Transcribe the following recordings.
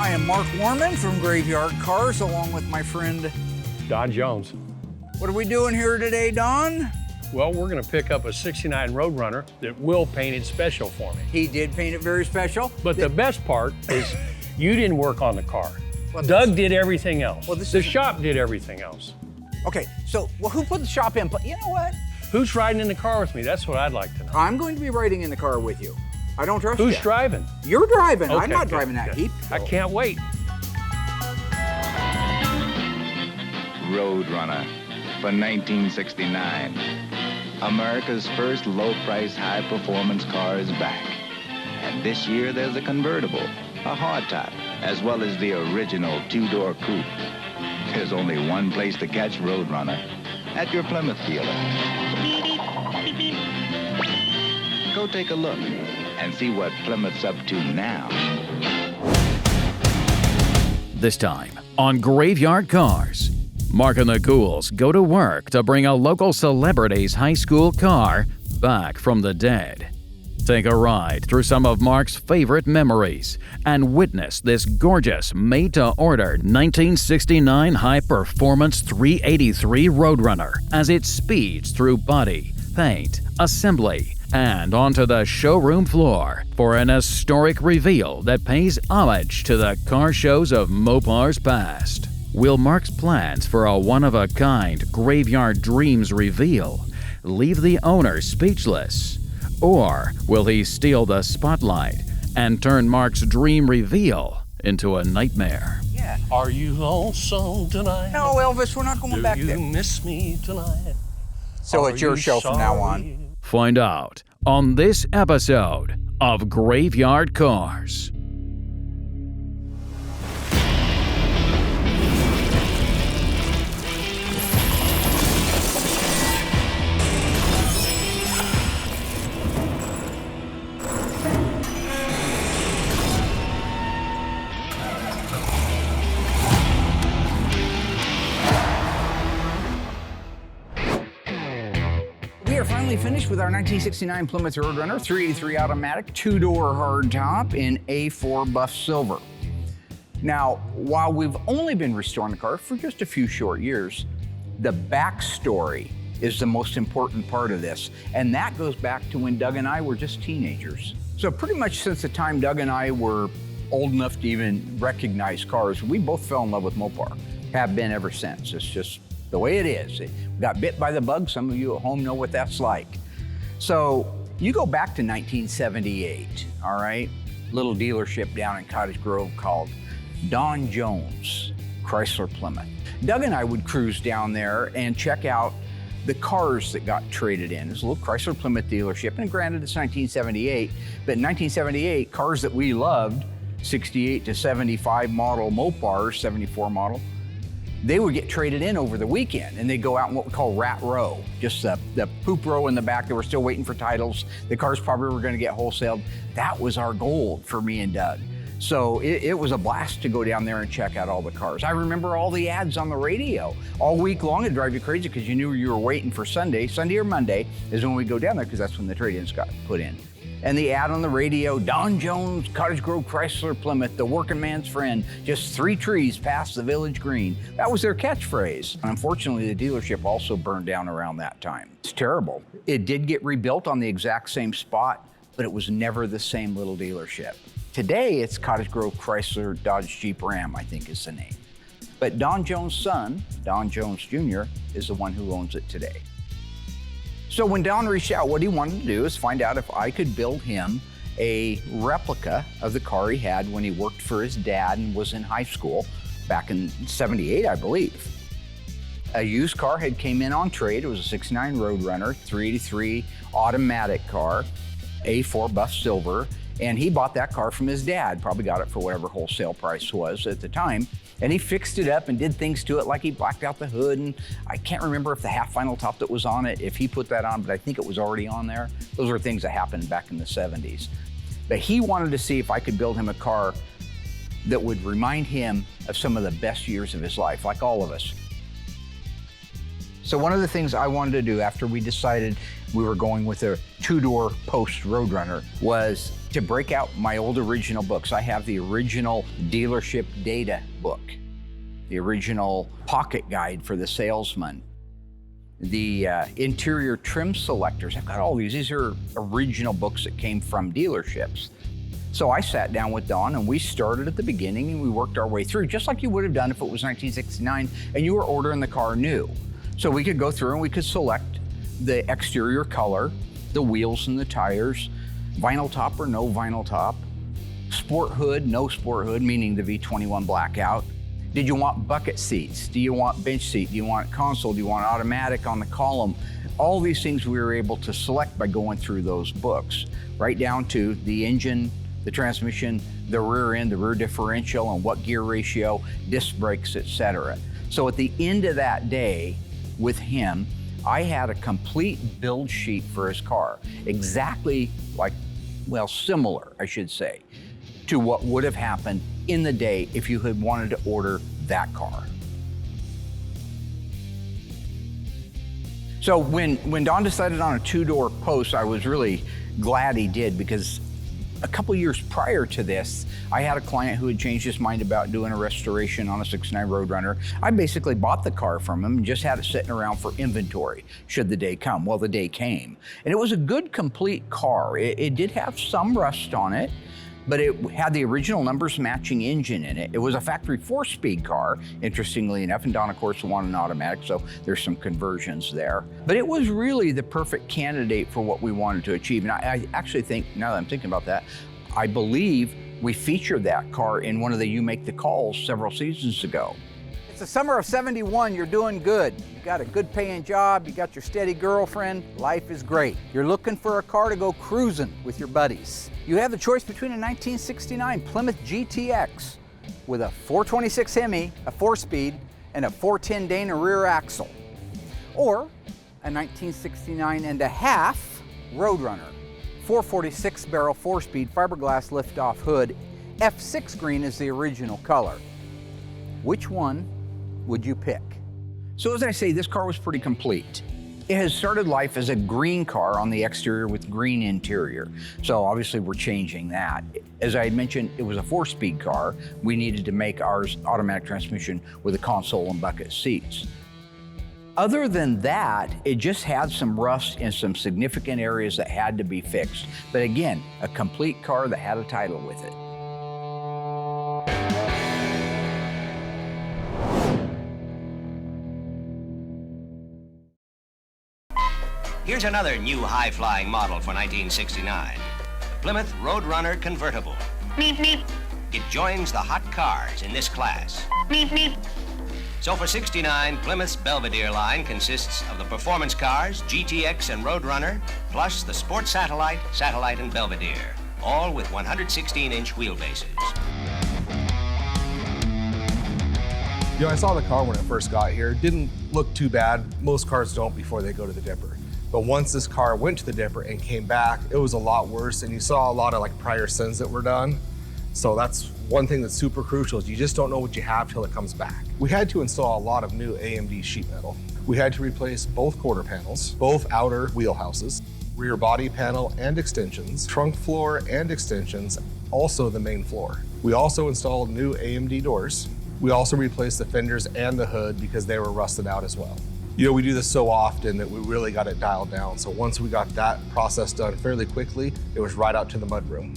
I am Mark Warman from Graveyard Carz, along with my friend Don Jones. What are we doing here today, Don? Well, we're gonna pick up a 69 Roadrunner that Will painted special for me. He did paint it very special. But the best part is you didn't work on the car. Well, Doug did everything else. Well, the shop did everything else. Okay, so who put the shop in? But you know what? Who's riding in the car with me? That's what I'd like to know. I'm going to be riding in the car with you. I don't trust you. Who's driving? You're driving. Okay, I'm not good, driving that good. heap. I can't wait. Roadrunner for 1969. America's first low-price, high-performance car is back. And this year there's a convertible, a hardtop, as well as the original two-door coupe. There's only one place to catch Roadrunner, at your Plymouth dealer. Go take a look and see what Plymouth's up to now. This time on Graveyard Carz, Mark and the Ghouls go to work to bring a local celebrity's high school car back from the dead. Take a ride through some of Mark's favorite memories and witness this gorgeous made-to-order 1969 high-performance 383 Roadrunner as it speeds through body, paint, assembly, and onto the showroom floor for an historic reveal that pays homage to the car shows of Mopar's past. Will Mark's plans for a one-of-a-kind Graveyard Dreams reveal leave the owner speechless? Or will he steal the spotlight and turn Mark's dream reveal into a nightmare? Yeah. Are you lonesome tonight? No, Elvis, we're not going back Do there. you miss me tonight? So it's your Are you show from now on. sorry? Find out on this episode of Graveyard Carz. We are finally finished with our 1969 Plymouth Roadrunner 383 automatic, two-door hardtop in A4 buff silver. Now, while we've only been restoring the car for just a few short years, the backstory is the most important part of this, and that goes back to when Doug and I were just teenagers. So pretty much since the time Doug and I were old enough to even recognize cars, we both fell in love with Mopar, have been ever since. It's just the way it is. We got bit by the bug. Some of you at home know what that's like. So you go back to 1978, all right? Little dealership down in Cottage Grove called Don Jones Chrysler Plymouth. Doug and I would cruise down there and check out the cars that got traded in. It was a little Chrysler Plymouth dealership, and granted it's 1978, but in 1978, cars that we loved, 68 to 75 model Mopars, 74 model, they would get traded in over the weekend, and they'd go out in what we call rat row, just the poop row in the back. They were still waiting for titles. The cars probably were gonna get wholesaled. That was our goal for me and Doug. So it was a blast to go down there and check out all the cars. I remember all the ads on the radio all week long. It'd drive you crazy because you knew you were waiting for Sunday or Monday is when we go down there, because that's when the trade-ins got put in. And the ad on the radio, Don Jones, Cottage Grove Chrysler Plymouth, the working man's friend, just 3 trees past the village green. That was their catchphrase. And unfortunately, the dealership also burned down around that time. It's terrible. It did get rebuilt on the exact same spot, but it was never the same little dealership. Today, it's Cottage Grove Chrysler Dodge Jeep Ram, I think is the name. But Don Jones' son, Don Jones Jr., is the one who owns it today. So when Don reached out, what he wanted to do is find out if I could build him a replica of the car he had when he worked for his dad and was in high school back in '78, I believe. A used car had came in on trade. It was a '69 Roadrunner, 383 automatic car, A4 buff silver, and he bought that car from his dad, probably got it for whatever wholesale price was at the time. And he fixed it up and did things to it, like he blacked out the hood, and I can't remember if the half vinyl top that was on it, if he put that on, but I think it was already on there. Those were things that happened back in the '70s. But he wanted to see if I could build him a car that would remind him of some of the best years of his life, like all of us. So one of the things I wanted to do after we decided we were going with a two-door post Roadrunner was to break out my old original books. I have the original dealership data book, the original pocket guide for the salesman, the interior trim selectors. I've got all these. These are original books that came from dealerships. So I sat down with Don and we started at the beginning and we worked our way through, just like you would have done if it was 1969 and you were ordering the car new. So we could go through and we could select the exterior color, the wheels and the tires, vinyl top or no vinyl top, sport hood, no sport hood, meaning the V21 blackout. Did you want bucket seats? Do you want bench seat? Do you want console? Do you want automatic on the column? All these things we were able to select by going through those books, right down to the engine, the transmission, the rear end, the rear differential, and what gear ratio, disc brakes, etc. So at the end of that day with him, I had a complete build sheet for his car, exactly like, well, similar, I should say, to what would have happened in the day if you had wanted to order that car. So when Don decided on a two-door post, I was really glad he did, because a couple years prior to this, I had a client who had changed his mind about doing a restoration on a 69 Roadrunner. I basically bought the car from him and just had it sitting around for inventory should the day come. Well, the day came. And it was a good, complete car. It did have some rust on it, but it had the original numbers matching engine in it. It was a factory 4-speed car, interestingly enough, and Don, of course, wanted an automatic, so there's some conversions there. But it was really the perfect candidate for what we wanted to achieve. And I actually think, now that I'm thinking about that, I believe we featured that car in one of the You Make the Calls several seasons ago. It's the summer of '71, you're doing good. You got a good paying job, you got your steady girlfriend, life is great. You're looking for a car to go cruising with your buddies. You have the choice between a 1969 Plymouth GTX with a 426 Hemi, a 4-speed, and a 410 Dana rear axle, or a 1969 and a half Roadrunner, 446 barrel 4-speed fiberglass lift-off hood. F6 green is the original color. Which one would you pick? So as I say, this car was pretty complete. It has started life as a green car on the exterior with green interior. So obviously we're changing that. As I had mentioned, it was a 4-speed car. We needed to make ours automatic transmission with a console and bucket seats. Other than that, it just had some rust in some significant areas that had to be fixed. But again, a complete car that had a title with it. Here's another new high-flying model for 1969. Plymouth Roadrunner Convertible. It joins the hot cars in this class. So for 69, Plymouth's Belvedere line consists of the performance cars, GTX and Roadrunner, plus the Sport Satellite, Satellite and Belvedere, all with 116-inch wheelbases. You know, I saw the car when it first got here. It didn't look too bad. Most cars don't before they go to the dipper. But once this car went to the dipper and came back, it was a lot worse, and you saw a lot of like prior sins that were done. So that's one thing that's super crucial, is you just don't know what you have till it comes back. We had to install a lot of new AMD sheet metal. We had to replace both quarter panels, both outer wheelhouses, rear body panel and extensions, trunk floor and extensions, also the main floor. We also installed new AMD doors. We also replaced the fenders and the hood because they were rusted out as well. You know, we do this so often that we really got it dialed down. So once we got that process done fairly quickly, it was right out to the mudroom.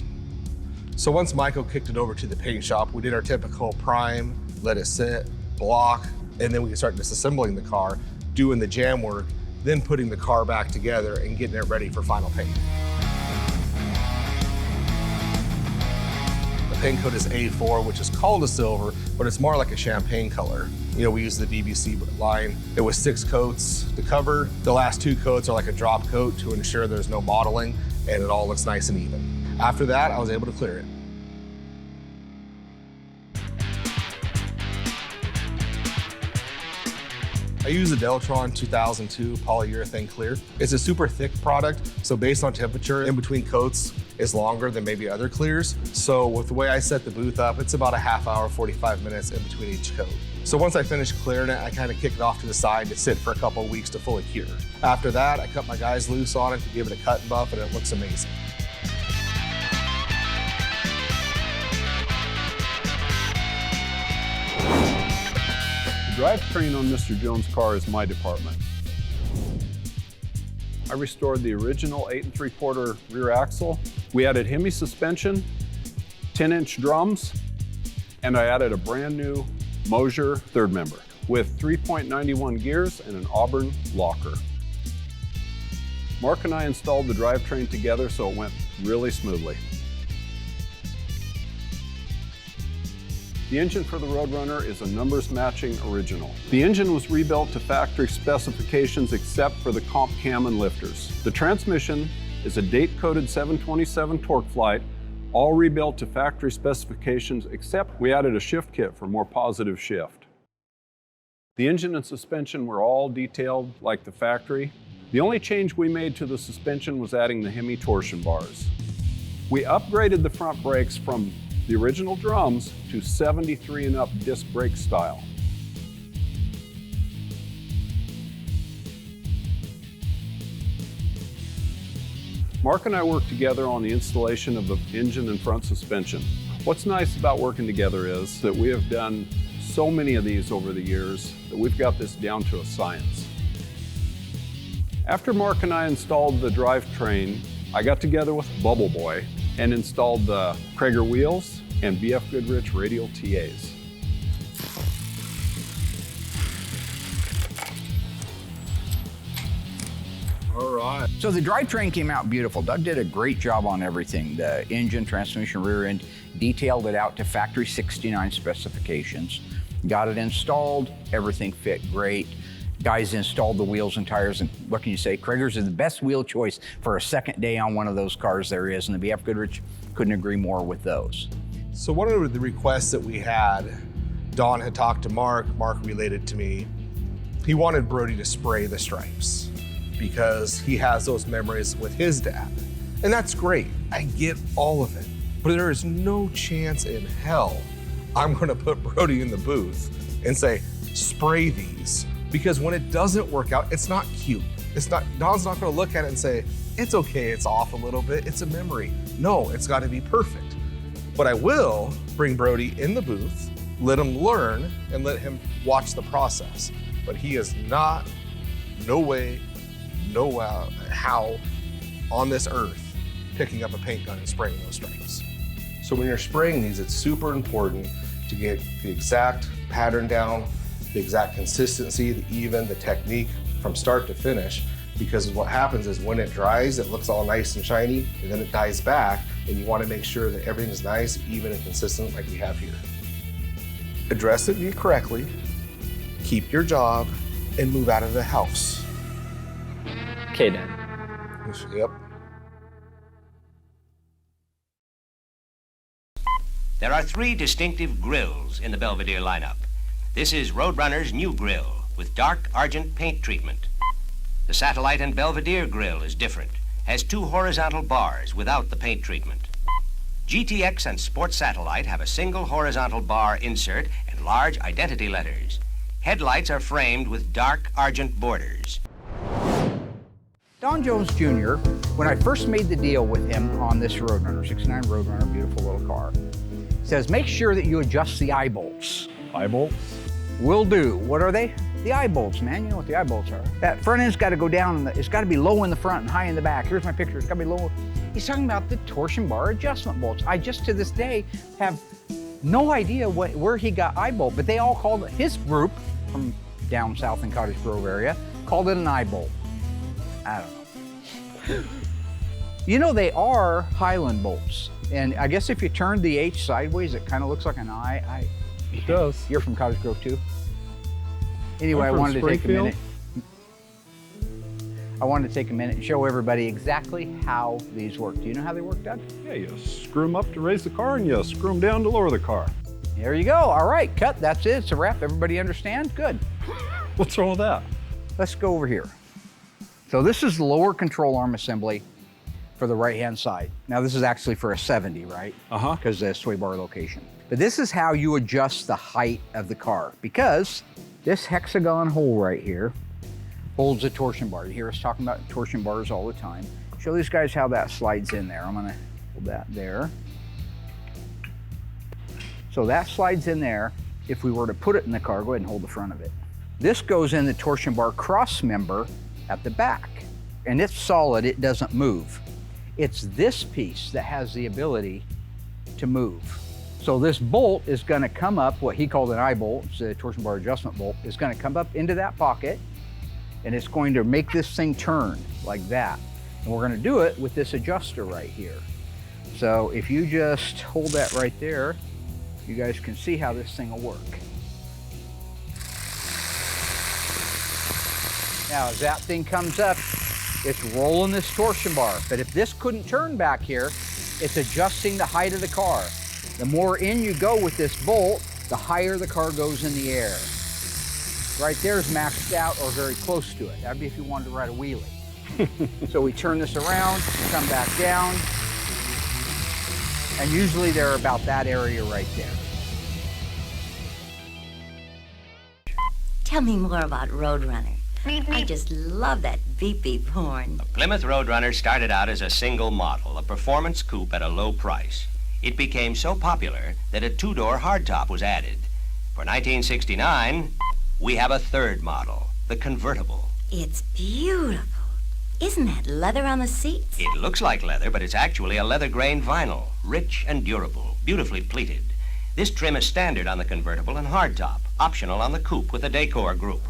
So once Michael kicked it over to the paint shop, we did our typical prime, let it sit, block, and then we could start disassembling the car, doing the jam work, then putting the car back together and getting it ready for final paint. The paint coat is A4, which is called a silver, but it's more like a champagne color. You know, we use the BBC line. It was 6 coats to cover. The last 2 coats are like a drop coat to ensure there's no mottling and it all looks nice and even. After that, I was able to clear it. I use a Deltron 2002 polyurethane clear. It's a super thick product, so based on temperature, in between coats is longer than maybe other clears. So with the way I set the booth up, it's about a half hour, 45 minutes in between each coat. So once I finish clearing it, I kind of kick it off to the side to sit for a couple of weeks to fully cure. After that, I cut my guys loose on it to give it a cut and buff, and it looks amazing. The drivetrain on Mr. Jones' car is my department. I restored the original 8 3/4 rear axle. We added Hemi suspension, 10-inch drums, and I added a brand new Mosier third member with 3.91 gears and an Auburn locker. Mark and I installed the drivetrain together, so it went really smoothly. The engine for the Roadrunner is a numbers matching original. The engine was rebuilt to factory specifications except for the comp cam and lifters. The transmission is a date-coded 727 torque flight, all rebuilt to factory specifications except we added a shift kit for more positive shift. The engine and suspension were all detailed like the factory. The only change we made to the suspension was adding the Hemi torsion bars. We upgraded the front brakes from the original drums to 73 and up disc brake style. Mark and I worked together on the installation of the engine and front suspension. What's nice about working together is that we have done so many of these over the years that we've got this down to a science. After Mark and I installed the drivetrain, I got together with Bubble Boy and installed the Krager wheels and BF Goodrich radial TAs. All right. So the drivetrain came out beautiful. Doug did a great job on everything. The engine, transmission, rear end, detailed it out to factory 69 specifications. Got it installed, everything fit great. Guys installed the wheels and tires, and what can you say? Krager's is the best wheel choice for a second day on one of those cars there is, and the BF Goodrich couldn't agree more with those. So one of the requests that we had, Don had talked to Mark related to me. He wanted Brody to spray the stripes because he has those memories with his dad. And that's great, I get all of it. But there is no chance in hell I'm gonna put Brody in the booth and say, spray these. Because when it doesn't work out, it's not cute. Don's not gonna look at it and say, it's okay, it's off a little bit, it's a memory. No, it's gotta be perfect. But I will bring Brody in the booth, let him learn, and let him watch the process. But he is not, no way, no how, on this earth, picking up a paint gun and spraying those stripes. So when you're spraying these, it's super important to get the exact pattern down, the exact consistency, the even, the technique from start to finish, because what happens is when it dries, it looks all nice and shiny, and then it dies back, and you want to make sure that everything's nice, even, and consistent like we have here. Address it correctly, keep your job, and move out of the house. Okay, Dad. Yep. There are 3 distinctive grills in the Belvedere lineup. This is Roadrunner's new grill with dark argent paint treatment. The Satellite and Belvedere grill is different, has 2 horizontal bars without the paint treatment. GTX and Sport Satellite have a single horizontal bar insert and large identity letters. Headlights are framed with dark argent borders. Don Jones Jr., when I first made the deal with him on this Roadrunner, 69 Roadrunner, beautiful little car, says make sure that you adjust the eye bolts. Eye bolts? Will do. What are they? The eye bolts, man. You know what the eye bolts are. That front end's got to go down. It's got to be low in the front and high in the back. Here's my picture. It's got to be low. He's talking about the torsion bar adjustment bolts. I just to this day have no idea where he got eye bolt, but they all called it, his group from down south in Cottage Grove area, called it an eye bolt. I don't know. You know, they are Highland bolts. And I guess if you turn the H sideways, it kind of looks like an eye. It does. You're from Cottage Grove too? Anyway, I wanted to take a minute. I wanted to take a minute and show everybody exactly how these work. Do you know how they work, Doug? Yeah, you screw them up to raise the car and you screw them down to lower the car. There you go. All right, cut. That's it. It's a wrap. Everybody understand? Good. What's wrong with that? Let's go over here. So this is the lower control arm assembly for the right-hand side. Now this is actually for a 70, right? Because the sway bar location. But this is how you adjust the height of the car, because this hexagon hole right here holds a torsion bar. You hear us talking about torsion bars all the time. Show these guys how that slides in there. I'm gonna hold that there. So that slides in there. If we were to put it in the car, go ahead and hold the front of it. This goes in the torsion bar cross member at the back, and it's solid, it doesn't move. It's this piece that has the ability to move. So this bolt is gonna come up, what he called an eye bolt, it's a torsion bar adjustment bolt, is gonna come up into that pocket, and it's going to make this thing turn like that. And we're gonna do it with this adjuster right here. So if you just hold that right there, you guys can see how this thing will work. Now, as that thing comes up, it's rolling this torsion bar. But if this couldn't turn back here, it's adjusting the height of the car. The more in you go with this bolt, the higher the car goes in the air. Right there is maxed out or very close to it. That'd be if you wanted to ride a wheelie. So we turn this around, come back down, and usually they're about that area right there. Tell me more about Roadrunner. I just love that beep beep horn. The Plymouth Roadrunner started out as a single model, a performance coupe at a low price. It became so popular that a two-door hardtop was added. For 1969, we have a third model, the convertible. It's beautiful. Isn't that leather on the seats? It looks like leather, but it's actually a leather-grained vinyl, rich and durable, beautifully pleated. This trim is standard on the convertible and hardtop, optional on the coupe with the Decor group.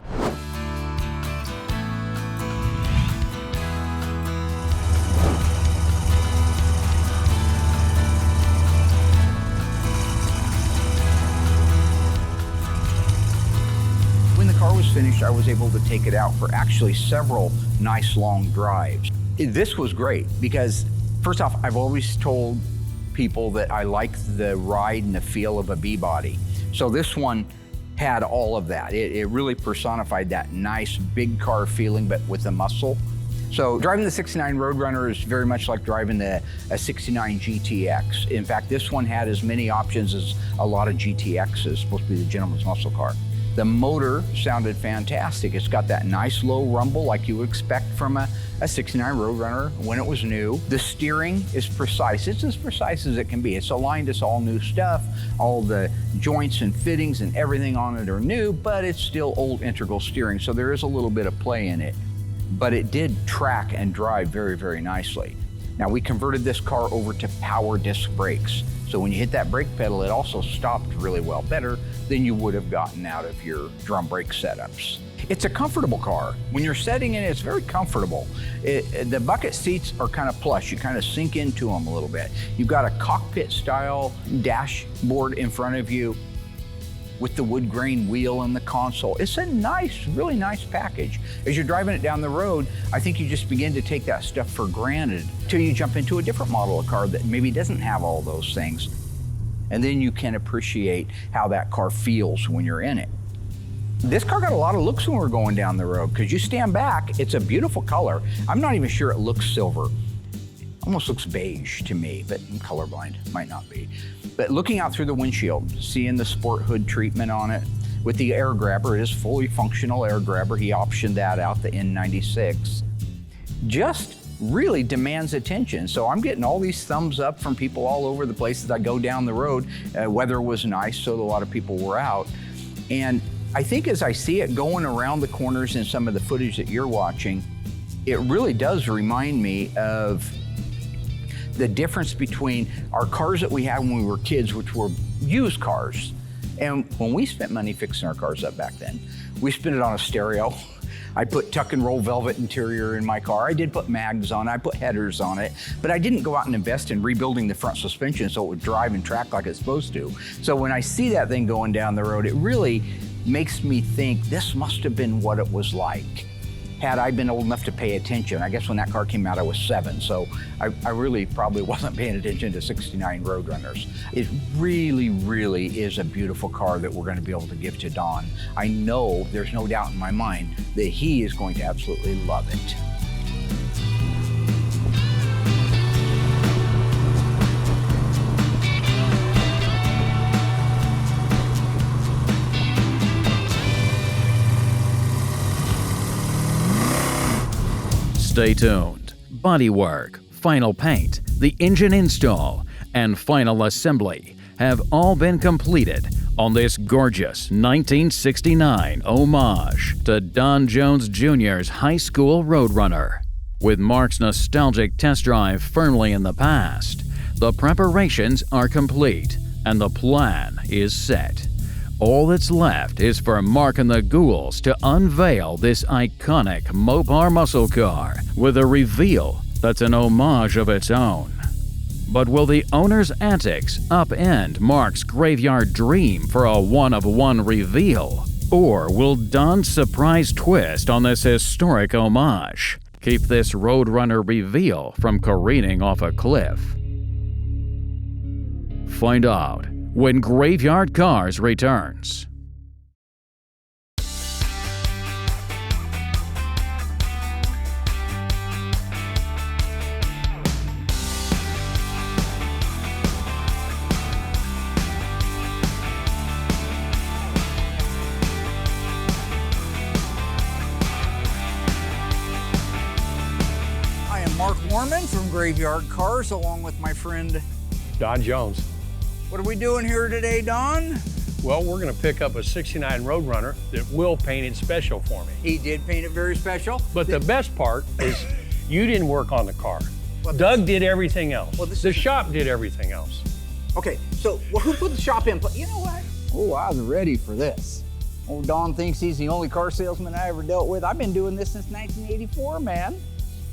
When the car was finished, I was able to take it out for actually several nice long drives. This was great because, first off, I've always told people that I like the ride and the feel of a B-body. So this one had all of that. It really personified that nice big car feeling, but with the muscle. So driving the 69 Roadrunner is very much like driving a 69 GTX. In fact, this one had as many options as a lot of GTXs, supposed to be the gentleman's muscle car. The motor sounded fantastic. It's got that nice low rumble like you would expect from a 69 Roadrunner when it was new. The steering is precise. It's as precise as it can be. It's aligned to all new stuff. All the joints and fittings and everything on it are new, but it's still old integral steering, so there is a little bit of play in it. But it did track and drive very, very nicely. Now, we converted this car over to power disc brakes. So when you hit that brake pedal, it also stopped really well, better than you would have gotten out of your drum brake setups. It's a comfortable car. When you're sitting in it, it's very comfortable. The bucket seats are kind of plush. You kind of sink into them a little bit. You've got a cockpit style dashboard in front of you with the wood grain wheel and the console. It's a nice, really nice package. As you're driving it down the road, I think you just begin to take that stuff for granted till you jump into a different model of car that maybe doesn't have all those things. And then you can appreciate how that car feels when you're in it. This car got a lot of looks when we're going down the road, because you stand back, it's a beautiful color. I'm not even sure it looks silver. Almost looks beige to me, but I'm colorblind, might not be. But looking out through the windshield, seeing the sport hood treatment on it, with the air grabber, it is fully functional air grabber. He optioned that out, the N96. Just really demands attention. So I'm getting all these thumbs up from people all over the place as I go down the road. Weather was nice, so a lot of people were out. And I think as I see it going around the corners in some of the footage that you're watching, it really does remind me of the difference between our cars that we had when we were kids, which were used cars. And when we spent money fixing our cars up back then, we spent it on a stereo. I put tuck and roll velvet interior in my car. I did put mags on it, I put headers on it, but I didn't go out and invest in rebuilding the front suspension so it would drive and track like it's supposed to. So when I see that thing going down the road, it really makes me think this must have been what it was like. had I been old enough to pay attention. I guess when that car came out, I was 7, so I really probably wasn't paying attention to 69 Roadrunners. It really, really is a beautiful car that we're going to be able to give to Don. I know there's no doubt in my mind that he is going to absolutely love it. Stay tuned. Bodywork, final paint, the engine install, and final assembly have all been completed on this gorgeous 1969 homage to Don Jones Jr.'s high school Roadrunner. With Mark's nostalgic test drive firmly in the past, the preparations are complete and the plan is set. All that's left is for Mark and the Ghouls to unveil this iconic Mopar muscle car with a reveal that's an homage of its own. But will the owner's antics upend Mark's graveyard dream for a one-of-one reveal? Or will Don's surprise twist on this historic homage keep this Roadrunner reveal from careening off a cliff? Find out when Graveyard Carz returns. I am Mark Warman from Graveyard Carz, along with my friend Don Jones. What are we doing here today, Don? Well, we're going to pick up a 69 Roadrunner that Will painted special for me. He did paint it very special. But the best part is you didn't work on the car. Well, Doug did everything else. Well, the shop did everything else. Okay, so who put the shop in? You know what? Oh, I was ready for this. Old Don thinks he's the only car salesman I ever dealt with. I've been doing this since 1984, man.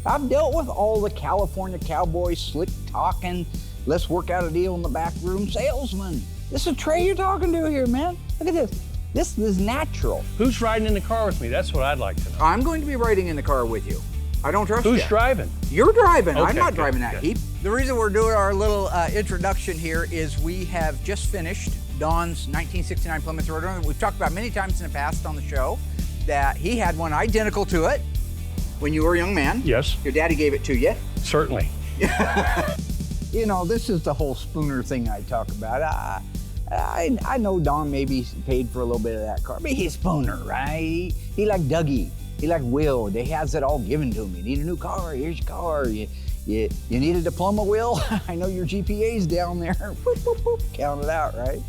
I've dealt with all the California cowboys, slick talking, let's work out a deal in the back room salesman. This is Trey you're talking to here, man. Look at this. This is natural. Who's riding in the car with me? That's what I'd like to know. I'm going to be riding in the car with you. I don't trust you. Who's driving? You're driving. Okay, I'm not good, driving that good. heap. The reason we're doing our little introduction here is we have just finished Don's 1969 Plymouth Roadrunner. We've talked about many times in the past on the show that he had one identical to it when you were a young man. Yes. Your daddy gave it to you. Certainly. You know, this is the whole Spooner thing I talk about. I know Don maybe paid for a little bit of that car, but he's Spooner, right? He like Dougie. He like Will. They has it all given to him. You need a new car, here's your car. You need a diploma, Will? I know your GPA's down there. Boop, boop, boop. Count it out, right?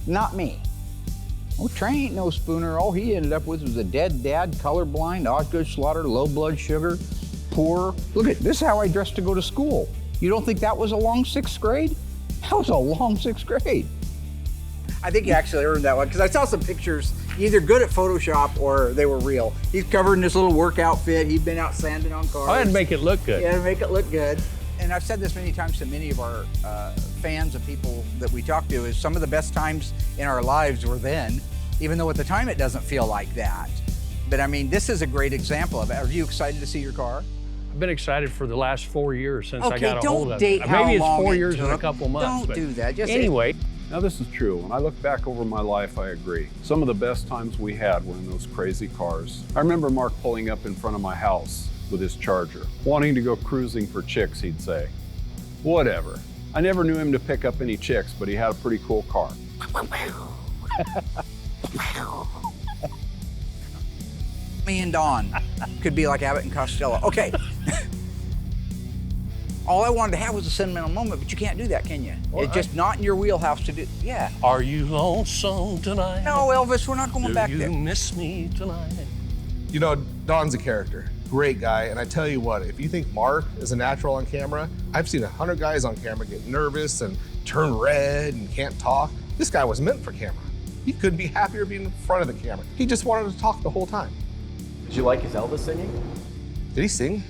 Not me. Oh, Trey ain't no Spooner. All he ended up with was a dead dad, colorblind, Osgood slaughter, low blood sugar, poor. Look at this is how I dressed to go to school. You don't think that was a long 6th grade? That was a long 6th grade. I think he actually earned that one because I saw some pictures, either good at Photoshop or they were real. He's covered in this little work outfit. He'd been out sanding on cars. I had to make it look good. Yeah, to make it look good. And I've said this many times to many of our fans and people that we talk to is some of the best times in our lives were then, even though at the time it doesn't feel like that. But I mean, this is a great example of it. Are you excited to see your car? I've been excited for the last 4 years since I Okay, got a hold don't of date it. how Maybe it's long 4 it years and a took. couple months. Don't but do that. Just anyway. Now this is true. When I look back over my life, I agree. Some of the best times we had were in those crazy cars. I remember Mark pulling up in front of my house with his Charger, wanting to go cruising for chicks, he'd say. Whatever. I never knew him to pick up any chicks, but he had a pretty cool car. Me and Don could be like Abbott and Costello. Okay. All I wanted to have was a sentimental moment, but you can't do that, can you? Well, it's just not in your wheelhouse to do. Yeah. Are you lonesome tonight? No, Elvis, we're not going back Do there. you miss me tonight? You know, Don's a character, great guy, and I tell you what, if you think Mark is a natural on camera, I've seen 100 guys on camera get nervous and turn red and can't talk. This guy was meant for camera. He couldn't be happier being in front of the camera. He just wanted to talk the whole time. Did you like his Elvis singing? Did he sing?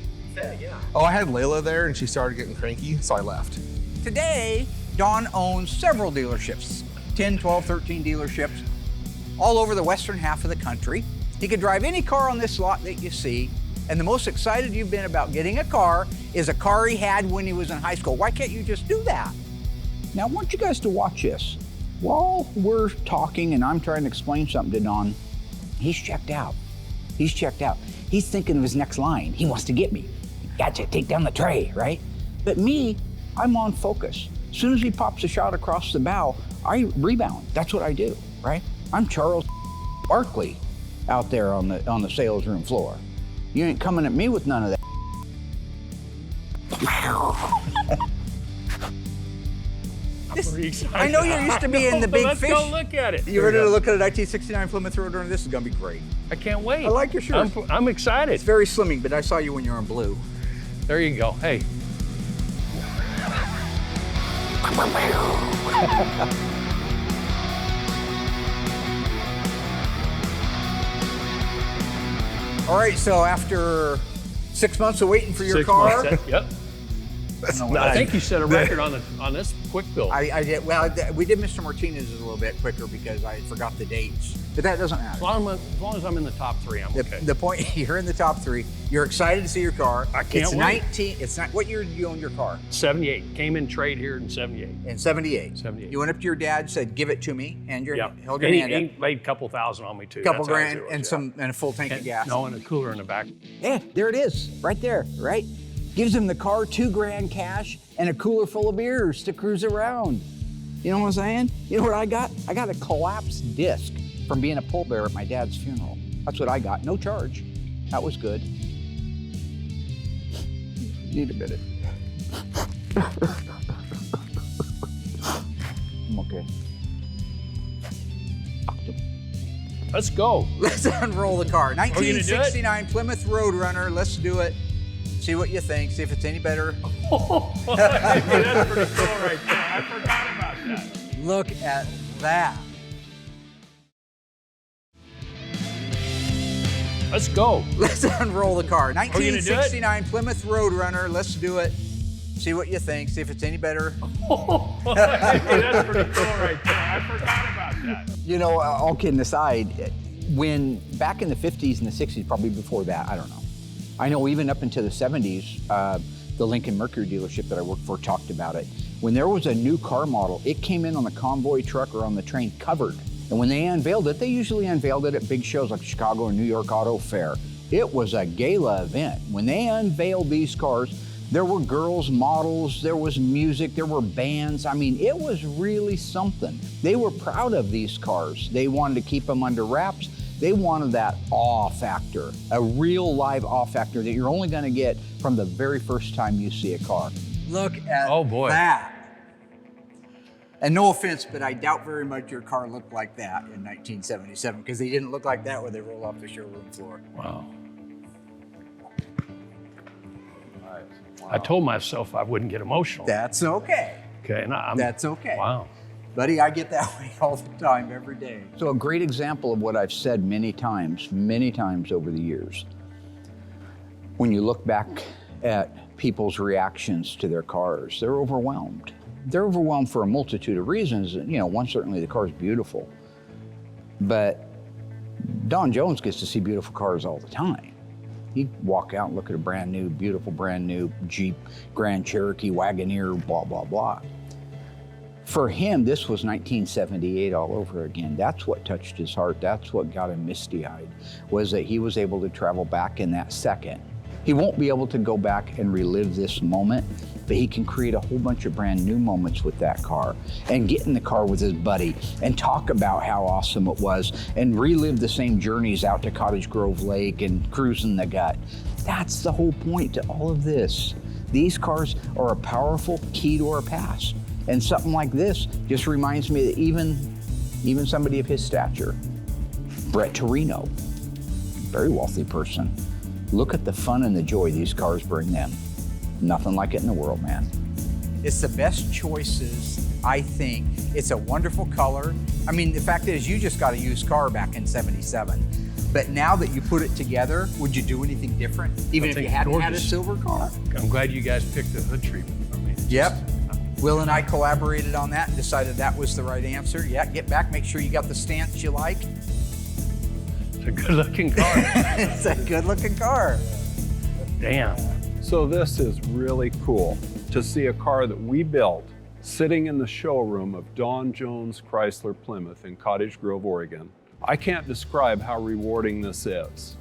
Yeah. Oh, I had Layla there and she started getting cranky, so I left. Today, Don owns several dealerships, 10, 12, 13 dealerships, all over the western half of the country. He could drive any car on this lot that you see, and the most excited you've been about getting a car is a car he had when he was in high school. Why can't you just do that? Now, I want you guys to watch this. While we're talking and I'm trying to explain something to Don, he's checked out. He's checked out. He's thinking of his next line. He wants to get me. Gotcha, take down the tray, right? But me, I'm on focus. As soon as he pops a shot across the bow, I rebound. That's what I do, right? I'm Charles Barkley out there on the sales room floor. You ain't coming at me with none of that. I know you're used to being the big Let's fish. go look at it. You ready to look at a 1969 Plymouth Roadrunner? This is gonna be great. I can't wait. I like your shirt. I'm excited. It's very slimming, but I saw you when you were in blue. There you go. Hey. All right, so after 6 months of waiting for your 6 car. months, yep. I think you set a record on this quick build. I did. Well, we did Mr. Martinez's a little bit quicker because I forgot the dates, but that doesn't matter. As long as I'm in the top 3, I'm okay. The point, you're in the top 3. You're excited to see your car. I can't wait. It's not. What year did you own your car? 78. Came in trade here in 78. In 78. 78. You went up to your dad, said, "Give it to me," and held your and hand he up. laid a couple thousand on me too. Couple That's how grand it was, and a full tank of gas. No, and a cooler in the back. Yeah, there it is, right there, right? Gives him the car, $2 grand cash, and a cooler full of beers to cruise around. You know what I'm saying? You know what I got? I got a collapsed disc from being a pallbearer at my dad's funeral. That's what I got, no charge. That was good. Need a minute. I'm okay. Let's go. Let's unroll the car. Are you gonna do it? 1969 Plymouth Roadrunner. Let's do it. See what you think. See if it's any better. That's pretty cool right there. I forgot about that. Look at that. Let's go. Let's unroll the car. Are you gonna do it? 1969 Plymouth Roadrunner. Let's do it. See what you think. See if it's any better. That's pretty cool right there. I forgot about that. You know, all kidding aside, when back in the 50s and the 60s, probably before that, I don't know. I know even up into the 70s, the Lincoln Mercury dealership that I worked for talked about it. When there was a new car model, it came in on the convoy truck or on the train covered. And when they unveiled it, they usually unveiled it at big shows like Chicago or New York Auto Fair. It was a gala event. When they unveiled these cars, there were girls, models, there was music, there were bands. I mean, it was really something. They were proud of these cars. They wanted to keep them under wraps. They wanted that awe factor, a real live awe factor that you're only gonna get from the very first time you see a car. Look at that. And no offense, but I doubt very much your car looked like that in 1977 because they didn't look like that when they roll off the showroom floor. Wow. I told myself I wouldn't get emotional. That's okay. Okay, and That's okay. Wow. Buddy, I get that way all the time, every day. So a great example of what I've said many times over the years. When you look back at people's reactions to their cars, they're overwhelmed. They're overwhelmed for a multitude of reasons. You know, one, certainly the car's beautiful, but Don Jones gets to see beautiful cars all the time. He'd walk out and look at a brand new, beautiful, brand new Jeep, Grand Cherokee, Wagoneer, blah, blah, blah. For him, this was 1978 all over again. That's what touched his heart. That's what got him misty-eyed, was that he was able to travel back in that second. He won't be able to go back and relive this moment, but he can create a whole bunch of brand new moments with that car and get in the car with his buddy and talk about how awesome it was and relive the same journeys out to Cottage Grove Lake and cruising the gut. That's the whole point to all of this. These cars are a powerful key to our past. And something like this just reminds me that even somebody of his stature, Brett Torino, very wealthy person, look at the fun and the joy these cars bring them. Nothing like it in the world, man. It's the best choices, I think. It's a wonderful color. I mean, the fact is you just got a used car back in 77. But now that you put it together, would you do anything different? Even if you hadn't had a silver car? I'm glad you guys picked the hood treatment. I mean, Yep. Will and I collaborated on that and decided that was the right answer. Yeah, get back, make sure you got the stance you like. So a good-looking car. It's a good-looking car. Damn. So this is really cool to see a car that we built sitting in the showroom of Don Jones Chrysler Plymouth in Cottage Grove, Oregon. I can't describe how rewarding this is.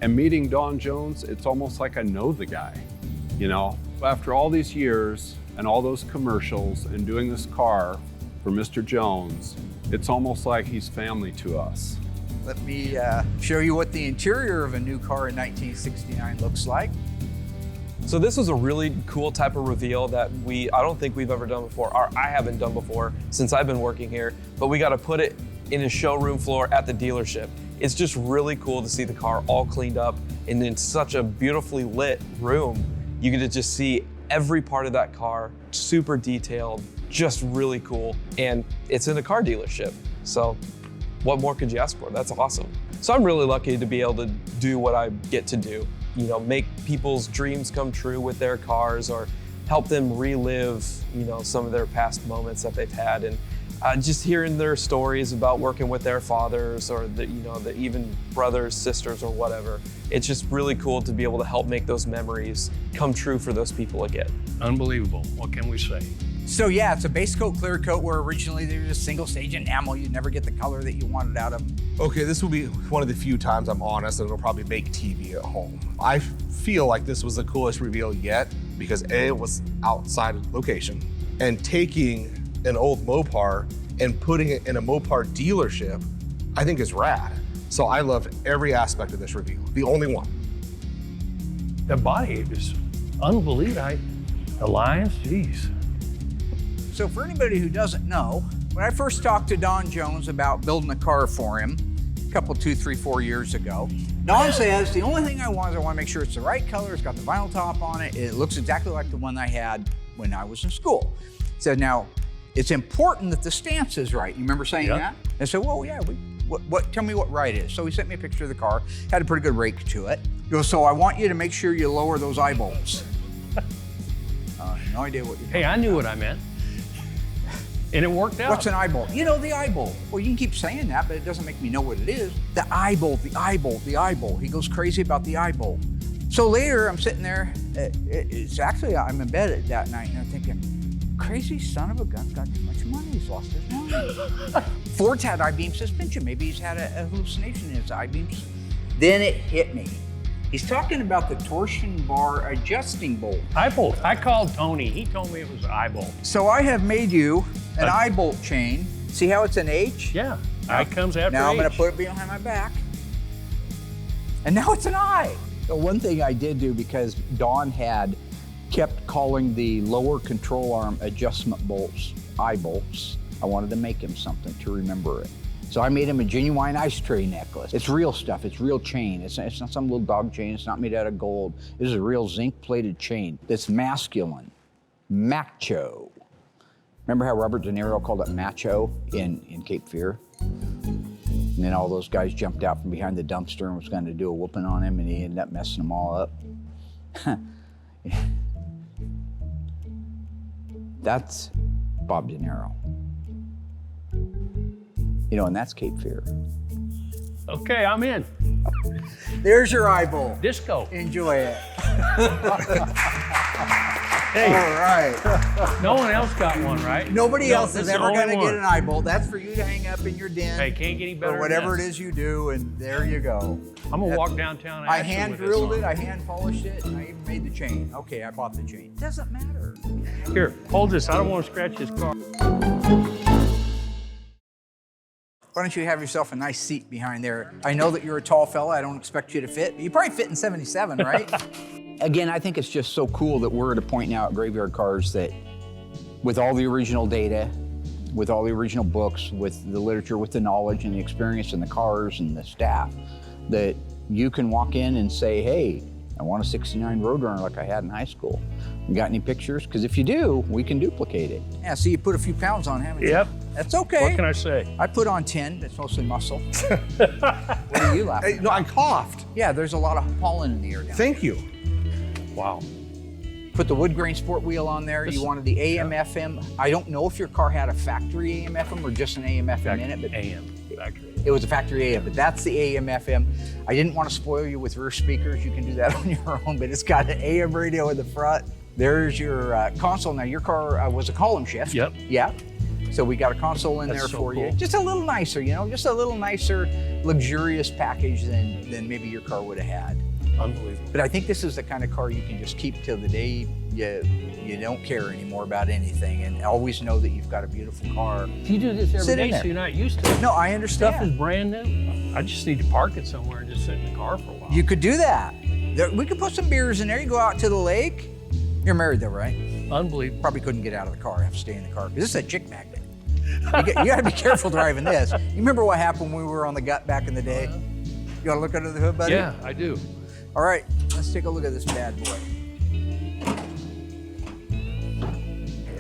And meeting Don Jones, it's almost like I know the guy, you know? After all these years and all those commercials and doing this car for Mr. Jones, it's almost like he's family to us. Let me show you what the interior of a new car in 1969 looks like. So this was a really cool type of reveal that I don't think we've ever done before, or I haven't done before since I've been working here, but we got to put it in a showroom floor at the dealership. It's just really cool to see the car all cleaned up and in such a beautifully lit room. You get to just see every part of that car, super detailed, just really cool. And it's in a car dealership. So what more could you ask for? That's awesome. So I'm really lucky to be able to do what I get to do. You know, make people's dreams come true with their cars or help them relive, you know, some of their past moments that they've had. And just hearing their stories about working with their fathers or the even brothers, sisters, or whatever. It's just really cool to be able to help make those memories come true for those people again. Unbelievable. What can we say? So yeah, it's a base coat, clear coat, where originally they were just single stage enamel. You'd never get the color that you wanted out of them. Okay, this will be one of the few times I'm honest and it'll probably make TV at home. I feel like this was the coolest reveal yet because A, it was outside location, and taking an old Mopar and putting it in a Mopar dealership, I think is rad. So I loved every aspect of this reveal, the only one. The body is unbelievable. The lines, geez. So for anybody who doesn't know, when I first talked to Don Jones about building a car for him a couple, 2, 3, 4 years ago, Don says, the only thing I want to make sure it's the right color, it's got the vinyl top on it, it looks exactly like the one I had when I was in school. He said, now, it's important that the stance is right. You remember saying that? I said, well, yeah, tell me what right is. So he sent me a picture of the car, had a pretty good rake to it. He goes, so I want you to make sure you lower those eye bolts. No idea what you're Hey, I knew what I meant. And it worked out. What's an eye bolt? You know, the eye bolt. Well, you can keep saying that, but it doesn't make me know what it is. The eye bolt, the eye bolt, the eye bolt. He goes crazy about the eye bolt. So later, I'm sitting there. It's actually, I'm in bed that night, and I'm thinking, crazy son of a gun's got too much money. He's lost his mind. Ford's had I-beam suspension. Maybe he's had a hallucination in his I-beams. Then it hit me. He's talking about the torsion bar adjusting bolt. Eye bolt. I called Tony. He told me it was an eye bolt. So I have made you an eye bolt chain. See how it's an H? Yeah. I comes after Now I'm H. going to put it behind my back. And now it's an I. So one thing I did do, because Don had kept calling the lower control arm adjustment bolts eye bolts, I wanted to make him something to remember it. So I made him a genuine ice tray necklace. It's real stuff, it's real chain. It's not some little dog chain, it's not made out of gold. This is a real zinc plated chain that's masculine, macho. Remember how Robert De Niro called it macho in Cape Fear? And then all those guys jumped out from behind the dumpster and was gonna do a whooping on him, and he ended up messing them all up. That's Bob De Niro. You know, and that's Cape Fear. Okay, I'm in. There's your eye bolt. Disco. Enjoy it. Hey. All right. No one else got one, right? Nobody else this is the ever only going to one. get an eye bolt. That's for you to hang up in your den. Hey, can't get any better or whatever than it that. is you do, and there you go. I'm gonna walk downtown and I action hand with this drilled on. it, I hand polished it, and I even made the chain. Okay, I bought the chain. Doesn't matter. Here, hold this. I don't want to scratch this car. Why don't you have yourself a nice seat behind there? I know that you're a tall fella. I don't expect you to fit. You probably fit in 77, right? Again, I think it's just so cool that we're at a point now at Graveyard Carz that with all the original data, with all the original books, with the literature, with the knowledge and the experience and the cars and the staff, that you can walk in and say, hey, I want a 69 Roadrunner like I had in high school. You got any pictures? Because if you do, we can duplicate it. Yeah, see, you put a few pounds on, haven't you? Yep. That's okay. What can I say? I put on 10, it's mostly muscle. What are you laughing Hey, no, I coughed. Yeah, there's a lot of pollen in the air down Thank you. Wow. there. Put the wood grain sport wheel on there. You wanted the AM, FM. I don't know if your car had a factory AM, FM or just an AM, FM in it, but AM. Factory. It was a factory AM, but that's the AM FM. I didn't want to spoil you with rear speakers. You can do that on your own, but it's got an AM radio in the front. There's your console. Now your car was a column shift. Yep. Yeah. So we got a console in That's there so for you. cool. Just a little nicer, you know, just a little nicer, luxurious package than maybe your car would have had. Unbelievable. But I think this is the kind of car you can just keep till the day you don't care anymore about anything, and always know that you've got a beautiful car. You do this every Sit in day, there. so you're not used to it. No, I understand. Stuff is brand new. I just need to park it somewhere and just sit in the car for a while. You could do that. We could put some beers in there. You go out to the lake. You're married though, right? Unbelievable. Probably couldn't get out of the car. Have to stay in the car. This is a chick magnet. You got to be careful driving this. You remember what happened when we were on the gut back in the day? You want to look under the hood, buddy? Yeah, I do. All right, let's take a look at this bad boy.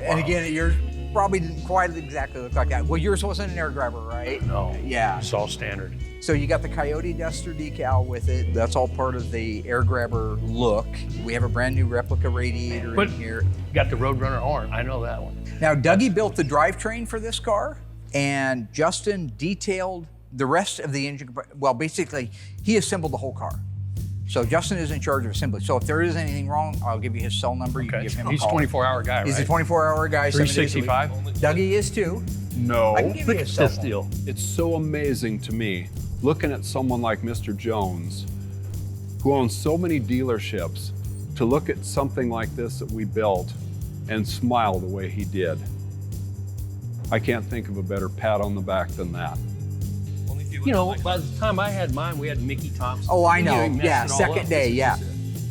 And again, yours probably didn't quite exactly look like that. Well, yours wasn't an air grabber, right? No. Yeah. It's all standard. So you got the Coyote Duster decal with it. That's all part of the air grabber look. We have a brand new replica radiator But in here. you got the Roadrunner horn. I know that one. Now, Dougie built the drivetrain for this car, and Justin detailed the rest of the engine. Well, basically, he assembled the whole car. So Justin is in charge of assembly. So if there is anything wrong, I'll give you his cell number. You can give him a He's call. a 24-hour guy, right? He's a 24-hour guy. 7 days a week. 365? Dougie is too. No. I can give you his cell phone. deal. It's so amazing to me, looking at someone like Mr. Jones, who owns so many dealerships, to look at something like this that we built and smile the way he did. I can't think of a better pat on the back than that. You know, by the time I had mine, we had Mickey Thompson. Oh, I You know. messed Yeah, it all second up. day, yeah.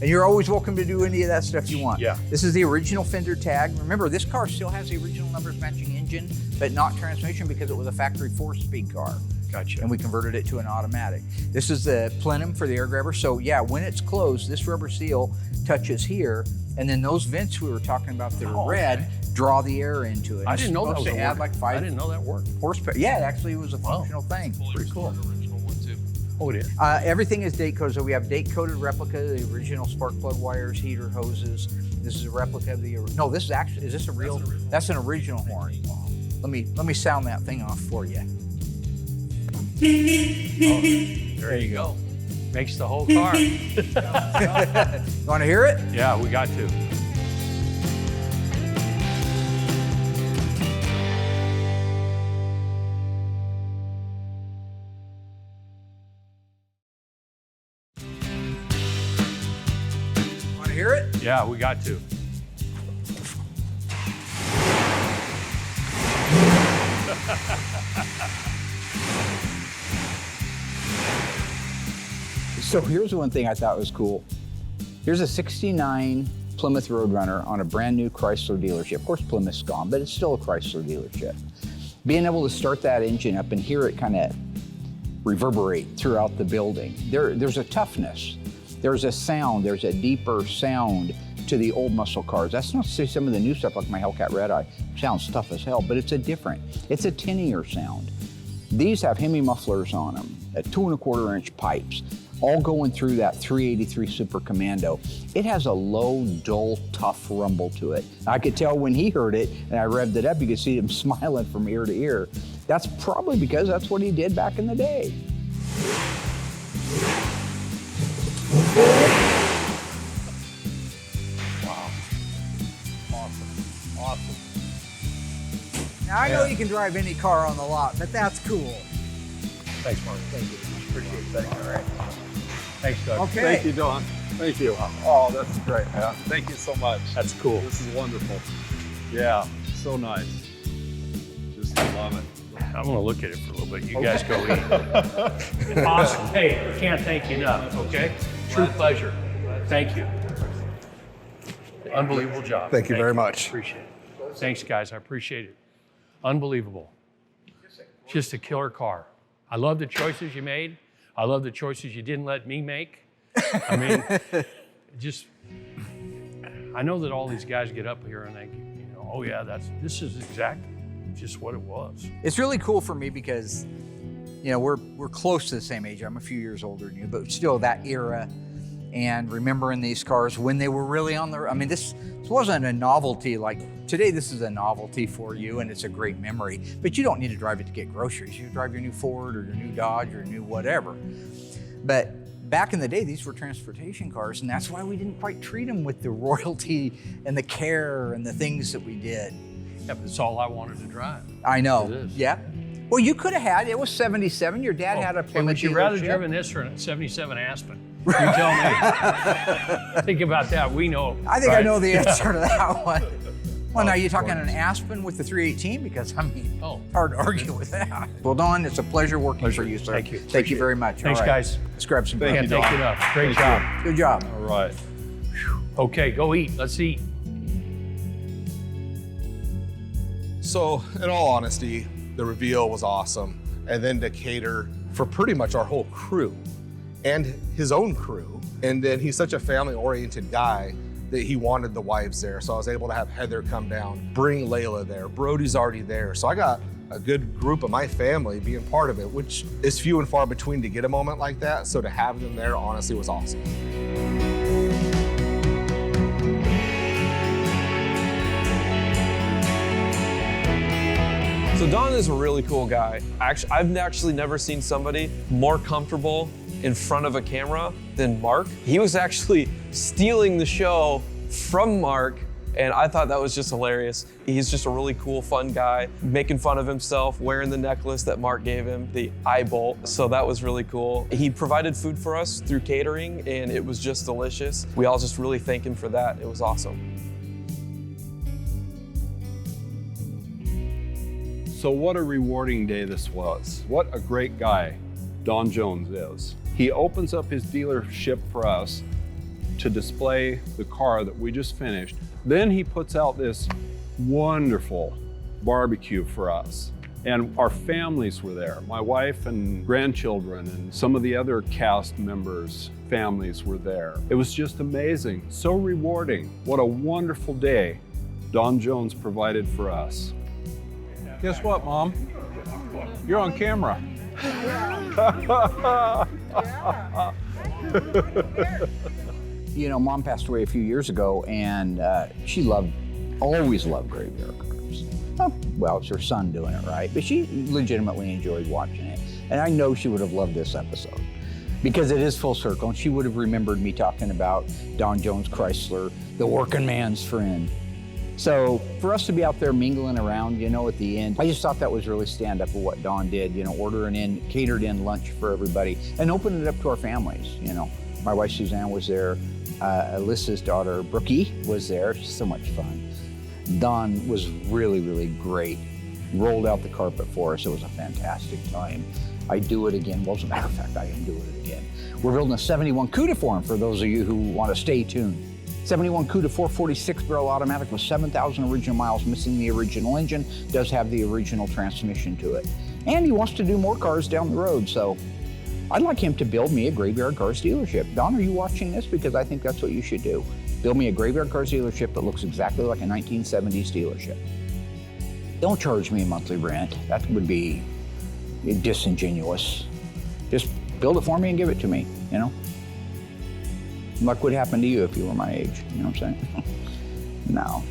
And you're always welcome to do any of that stuff you want. Yeah. This is the original fender tag. Remember, this car still has the original numbers matching engine, but not transmission because it was a factory 4-speed car. Gotcha. And we converted it to an automatic. This is the plenum for the air grabber. So yeah, when it's closed, this rubber seal touches here, and then those vents we were talking about that are red draw the air into it. I It's didn't know that was supposed a to add work. like I 5 didn't know that worked. horsepower. Yeah, actually it was a functional thing. Pretty cool. Oh, it is? Everything is date coded. So we have date coded replica, the original spark plug wires, heater hoses. This is a replica of the, no, this is actually, is this a real? That's an original horn. Let me sound that thing off for you. There you go. Makes the whole car. You want to hear it? Yeah, we got to. Want to hear it? Yeah, we got to. So here's one thing I thought was cool. Here's a 69 Plymouth Roadrunner on a brand new Chrysler dealership. Of course, Plymouth's gone, but it's still a Chrysler dealership. Being able to start that engine up and hear it kind of reverberate throughout the building. There's a toughness. There's a sound. There's a deeper sound to the old muscle cars. That's not to say some of the new stuff like my Hellcat Red Eye sounds tough as hell, but it's a tinnier sound. These have Hemi mufflers on them, at 2¼ inch pipes, all going through that 383 Super Commando. It has a low, dull, tough rumble to it. I could tell when he heard it and I revved it up, you could see him smiling from ear to ear. That's probably because that's what he did back in the day. Wow. Awesome. Now I know you can drive any car on the lot, but that's cool. Thanks, Mark. Thank you. Appreciate it. Thank you. All right. Thanks, Doug. Okay. Thank you, Don. Thank you. Oh, that's great, man. Thank you so much. That's cool. This is wonderful. Yeah, so nice. Just love it. I'm going to look at it for a little bit. You guys go eat. Awesome. Hey, I can't thank you enough, okay? True pleasure. Thank you. Unbelievable job. Thank you very much. Appreciate it. Thanks, guys. I appreciate it. Unbelievable. Just a killer car. I love the choices you made. I love the choices you didn't let me make. I mean, I know that all these guys get up here and they, oh yeah, this is exactly just what it was. It's really cool for me because, we're close to the same age. I'm a few years older than you, but still that era. and remembering these cars when they were really on the, I mean, this wasn't a novelty like today. This is a novelty for you and it's a great memory, but you don't need to drive it to get groceries. You drive your new Ford or your new Dodge or your new whatever. But back in the day, these were transportation cars, and that's why we didn't quite treat them with the royalty and the care and the things that we did. Yeah, but it's all I wanted to drive. I know, It is. yeah. Well, you could have had, it was 77, your dad had a Okay, Plymouth would you rather dealership. driven this or a 77 Aspen? You tell me. Think about that, we know. I think I right? know the answer to that one. Well, now you're talking of an Aspen with the 318 because, I mean, Oh. hard to argue with that. Well, Don, it's a pleasure working for you, sir. Thank you. Thank you very much. Thanks, All right. guys. Let's grab some Can't bread. thank you enough. Great job. Good job. All right. Okay, go eat. Let's eat. So, in all honesty, the reveal was awesome. And then to cater for pretty much our whole crew and his own crew. And then he's such a family-oriented guy that he wanted the wives there. So I was able to have Heather come down, bring Layla there. Brody's already there. So I got a good group of my family being part of it, which is few and far between to get a moment like that. So to have them there, honestly, was awesome. So Don is a really cool guy. I've actually never seen somebody more comfortable in front of a camera than Mark. He was actually stealing the show from Mark, and I thought that was just hilarious. He's just a really cool, fun guy, making fun of himself, wearing the necklace that Mark gave him, the eye bolt. So that was really cool. He provided food for us through catering, and it was just delicious. We all just really thank him for that. It was awesome. So what a rewarding day this was. What a great guy Don Jones is. He opens up his dealership for us to display the car that we just finished. Then he puts out this wonderful barbecue for us. And our families were there. My wife and grandchildren and some of the other cast members' families were there. It was just amazing, so rewarding. What a wonderful day Don Jones provided for us. Guess what, Mom? You're on camera. You know, Mom passed away a few years ago, and she always loved graveyard cars. Oh, well, it's her son doing it, right? But she legitimately enjoyed watching it. And I know she would have loved this episode because it is full circle, and she would have remembered me talking about Don Jones Chrysler, the working man's friend. So for us to be out there mingling around, you know, at the end, I just thought that was really stand up of what Don did, you know, ordering in, catered in lunch for everybody and opening it up to our families, you know. My wife Suzanne was there, Alyssa's daughter Brookie was there, she's so much fun. Don was really, really great. Rolled out the carpet for us, it was a fantastic time. I'd do it again, well, as a matter of fact, I am doing it again. We're building a 71 CUDA for him for those of you who want to stay tuned. 71 CUDA 446 barrel automatic with 7,000 original miles, missing the original engine, does have the original transmission to it. And he wants to do more cars down the road, so I'd like him to build me a Graveyard Carz dealership. Don, are you watching this? Because I think that's what you should do. Build me a Graveyard Carz dealership that looks exactly like a 1970s dealership. Don't charge me a monthly rent. That would be disingenuous. Just build it for me and give it to me, you know? Like what happened to you if you were my age, you know what I'm saying? No.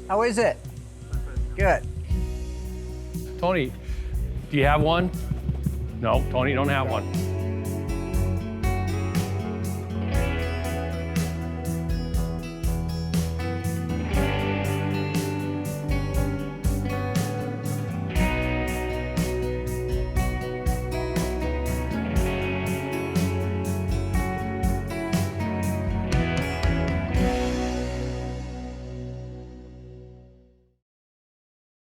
How is it? Good. Tony, do you have one? No, Tony don't have one.